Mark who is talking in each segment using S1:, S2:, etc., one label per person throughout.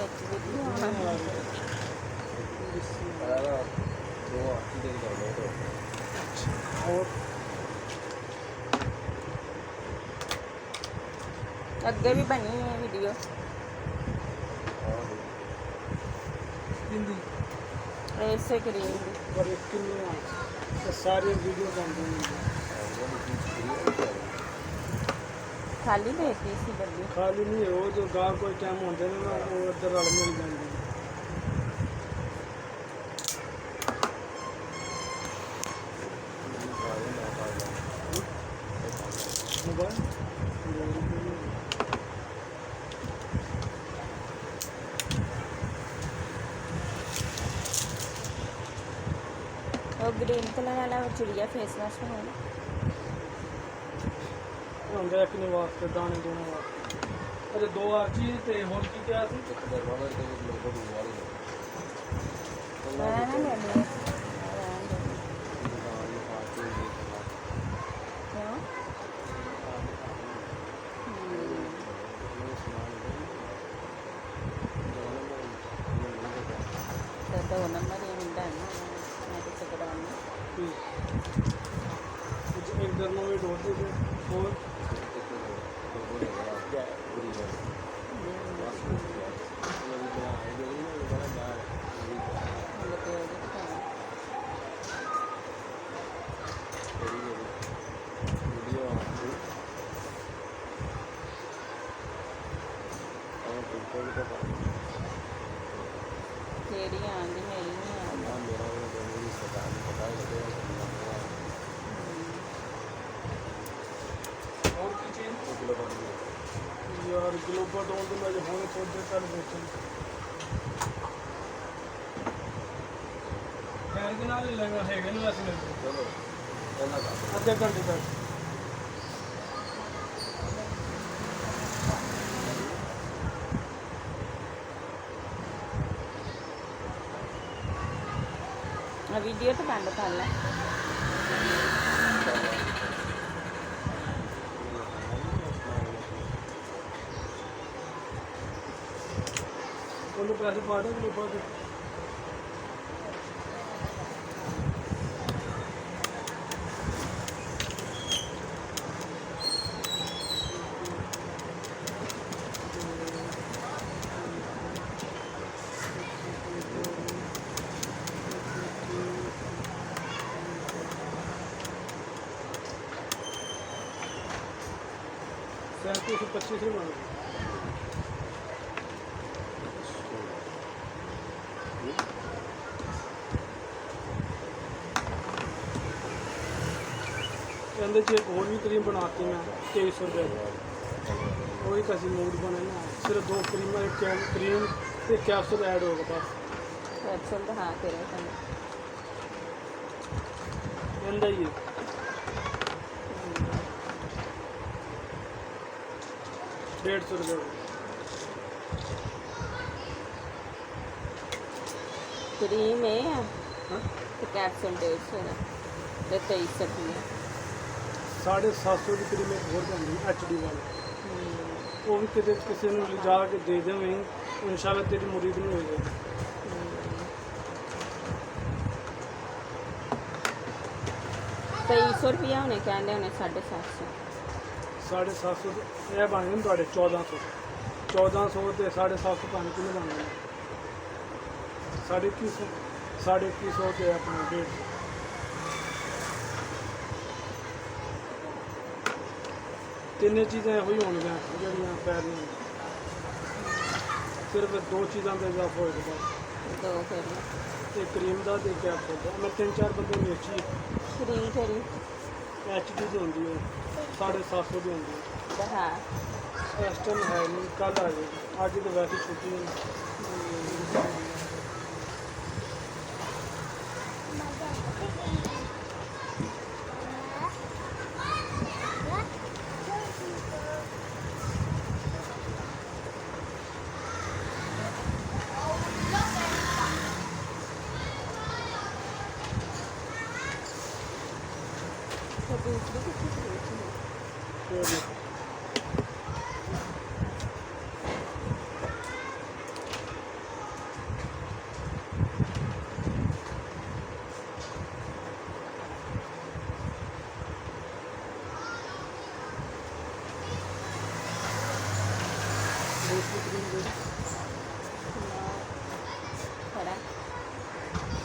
S1: ਵਿੱਚ ਵੀਡੀਓ ਆਉਣਾ
S2: और
S1: ਅੱਗੇ ਵੀ ਬਣੀ ਹੈ ਵੀਡੀਓ
S2: हिंदी
S1: ਇਸੇ ਕਰੀਮ ਦੀ
S2: और एक किन्नी सारी वीडियो बनती हैं
S1: ਖਾਲੀ ਦੇਖੀ ਸੀ ਬੱਲੀ
S2: खाली नहीं है वो जो गाँव कोई टाइम होते हैं ना वो इधर रल मिल जाती है मोबाइल
S1: ਉਹ ਗ੍ਰੀਨ ਕਲਰ ਵਾਲਾ ਉਹ ਚਿੜੀਆ ਫੇਸ ਵਾਸ਼ ਹੋਣਾ
S2: ਹੁੰਦਾ ਇੱਕ ਨੇ ਵਾਸਤੇ ਦਾਣੇ ਦੋਣੇ ਵਾਸਤੇ ਅਰੇ ਦੋ ਆਰਚੀ ਤੇ ਹੋਰ ਕੀ ਕਿਹਾ ਸੀ
S1: ਮੈਂ ਨਾ ਲੈਣੀ ਕਿਉਂ ਤੇ ਦੋ ਨੰਬਰ ਹੀ ਹੁੰਦਾ ਹੈ ਨਾ ਮੈਂ ਕਿਤੇ ਕਰਾਉਣਾ
S2: ਕੁਝ ਇੱਕ ਦਰਨੋਂ ਵੀ ਡੋਰ ਦੇ ਦੇ ਹੋਰ
S1: ਤੇਰੀ ਆਂਦੀ ਮੇਰੀ ਨਹੀਂ ਆਉਂਦੀ
S2: और की चीज यार ग्लोबल डोन तो मैं होने सोच दे कल बेचन खैर के नाल लेगा है कि नहीं वैसे चलो आधे घंटे तक
S1: ਆ ਵੀਡੀਓ ਤਾਂ ਬੰਦ ਕਰ ਲੈ
S2: ਉਹਨੂੰ ਪੈਸੇ ਪਾ ਦੇ ਗਲੋਬਲ ਦੇ सैंतीस 25 ही मांग कहते जी एक और भी क्रीम बनाती मैं 2300 रुपये वही कैसी मूड बने ना सिर्फ दो क्रीम एक क्रीम एक कैप्सूल ऐड होगा बस
S1: कैप्सूल तो हाँ तेरे संग
S2: कहता ही है 150 रुपये
S1: क्रीम है
S2: हाँ
S1: तो कैप्सूल 150 का तो 23 रुपये
S2: 750 की क्रीम एक और बनती HD वाली वो भी किसी किसी ने लिजा के दे देवें इंशाल्लाह तेरी मुरीद नहीं होगी
S1: 2300 रुपया होने कहते होने 750
S2: 750 ये बन गए थोड़े 1400 1400 ਤੇ 750 ਪਾਣੀ ਕਿੰਨੇ ਬਣ ਗਏ 2150 2150 ਤੇ ਆਪਣਾ 150 ਤਿੰਨੇ ਚੀਜ਼ਾਂ ਇਹੋ ਹੀ ਹੋਣਗੀਆਂ ਜਿਹੜੀਆਂ ਪੈਣੀਆਂ ਸਿਰਫ ਦੋ ਚੀਜ਼ਾਂ ਦਾ ਇਜ਼ਾਫਾ ਹੋਏਗਾ
S1: दो फिर
S2: ਇੱਕ ਕਰੀਮ ਦਾ ਤੇ ਕੈਪਸੂਲ ਦਾ ਮੈਂ ਤਿੰਨ ਚਾਰ ਬੰਦੇ ਵੇਚੀ
S1: क्रीम फिर
S2: HD ਦੀ ਹੁੰਦੀ ਹੈ 750 ਦੀ ਹੁੰਦੀ ਹੈ
S1: हाँ
S2: ਇਸ ਟਾਈਮ ਹੈ ਨਹੀਂ ਕੱਲ ਆ ਜਾਏਗੀ ਅੱਜ ਤਾਂ ਵੈਸੇ ਛੁੱਟੀ ਹੈ ਦੂਸਰੀ ਕਰੀਮ ਦੇ
S1: ਖੜਾ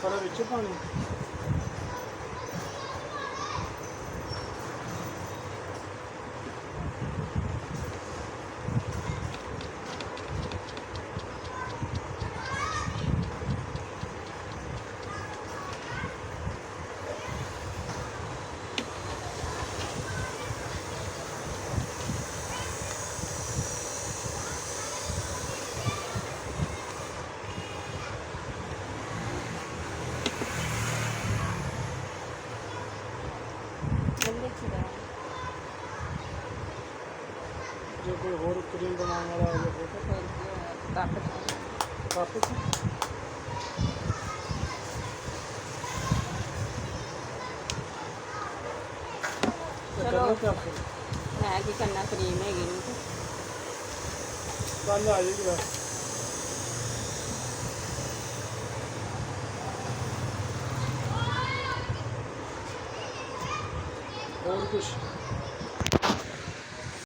S2: ਸਾਰਾ ਵਿੱਚ ਪਾਣੀ
S1: ਜਲਦੀ ਚੀਰਾ
S2: ਜੇ ਕੋਈ ਹੋਰ ਕਰੀਮ ਬਣਾਉਣ ਵਾਲਾ ਹੋਵੇ
S1: ਤੇ ਫਿਰ ਕੀ ਹੋਇਆ ਕੱਪ ਚ
S2: ਕੱਪ 'ਚ
S1: ਚਲੋ।
S2: ਚਲੋ ਕੱਪ
S1: ਮੈਂ ਕੀ ਕਰਨਾ ਕਰੀਮ ਹੈਗੀ ਨਹੀਂ ਤੇ
S2: ਕੱਲ ਆ ਜਾਏਗੀ ਬਸ ਹੋਰ ਕੁਛ